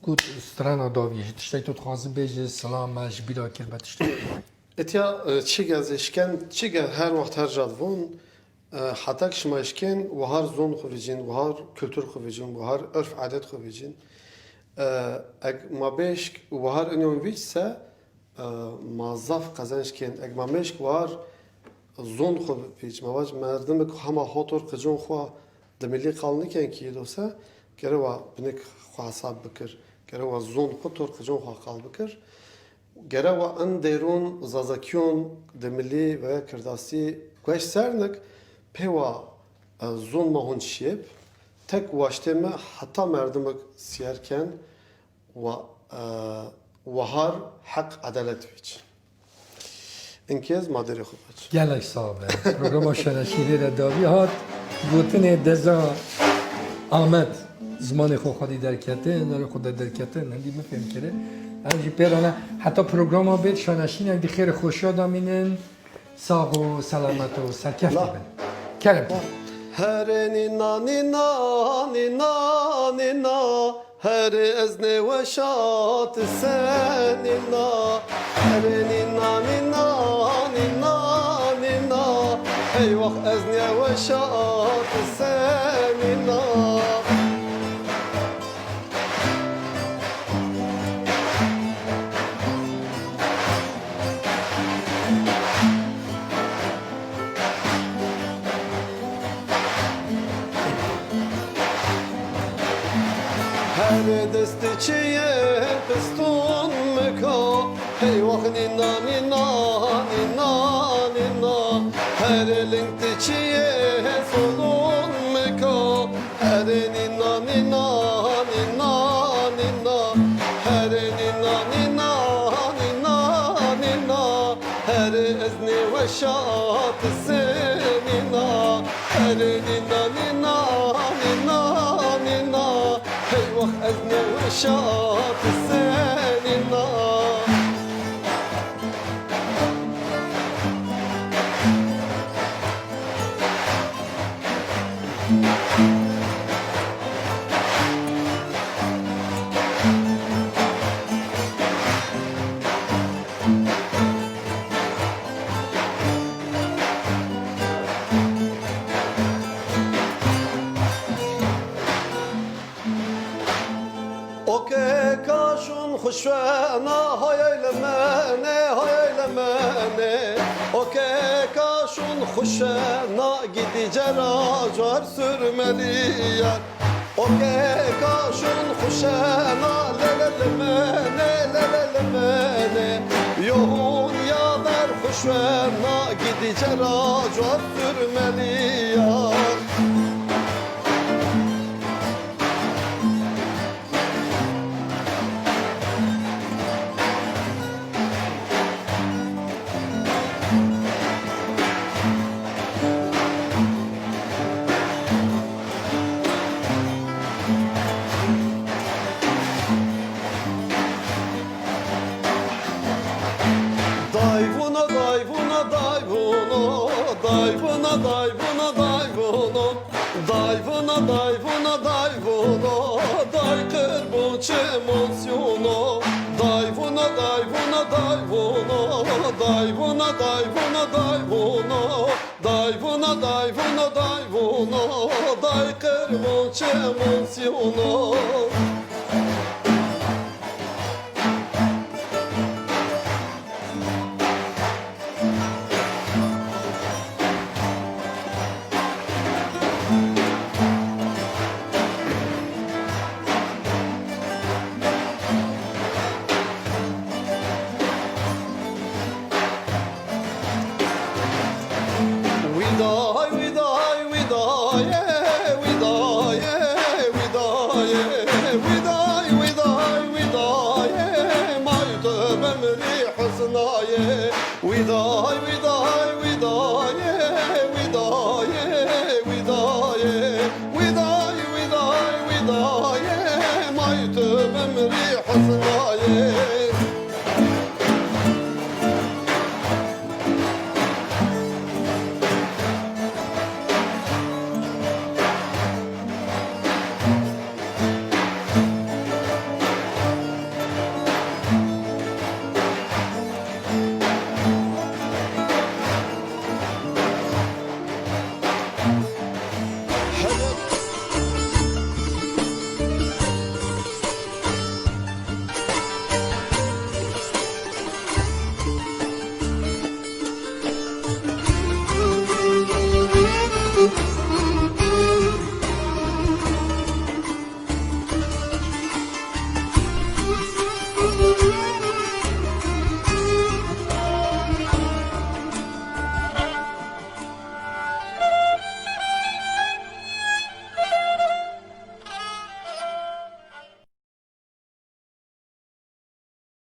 قلت سترانا داویه تشتی تو تخوازی بیجی سلام ماش بیرا کرد تشتی اتیا چی گزشکن چی گز her وقت her جادوون حتی کشمایشکن و هر زون خویجین و هر kültür خویجین و هر عرف عادت خویجین اگ ما بیشک و هر انیون ویچسه مازاف قزنشکن اگ ما بیشک و هر زون خویج مواج مردم که همه خاطر کجون خوا دمیلی قالنی کن کی دوسه گره و بنک خوا حساب بکر گره و زون خاطر کجون خوا قال بکر گره و ان دیرون زازکیون دمیلی و کرداسی گوش سرنک پیوا زون ماهون شیب tek ulaştığımı hatta merdime siyerken vahar hak adalet viç. İnkez maderi xubaç. گلک صاحبه پروگرام شنشیده در داوی هات گوتن دزا آمد زمان خو خودی درکته نره خود درکته نندی مفهم کرده همجی پیرانه حتی پروگرام ها بید شنشین اگه خیر خوشا دامینن ساق و سلامت و سرکف بین کرم Her nina nina nina nina her ezne ve şat senina her nina nina nina nina eyvah ezne ve şat senina her desti çiye pistun meka hey vah nina nina nina nina her linkti çiye solun meka her nina nina nina nina her nina nina nina nina her ezni ve şat senina her nina nina nina nina hey vah ezni ve şat senina Oke kaşun huşvena hayaylemene hayaylemene Oke kaşun huşvena gidice racar sürmeli yar Oke kaşun huşvena lelelemene lelelemene Yoğun yaver huşvena gidice racar sürmeli yar Dayvuna dayvuna dayvuna dayvuna dayvuna dayvuna dayvuna dayvuna dayvuna day kırboç emosyonu dayvuna dayvuna dayvuna dayvuna dayvuna dayvuna dayvuna dayvuna dayvuna day kırboç emosyonu Viday, viday, viday, viday, viday, viday, viday, viday, maytub emri husnaye. Viday, viday, viday, viday, viday, viday, viday, viday, maytub emri husnaye.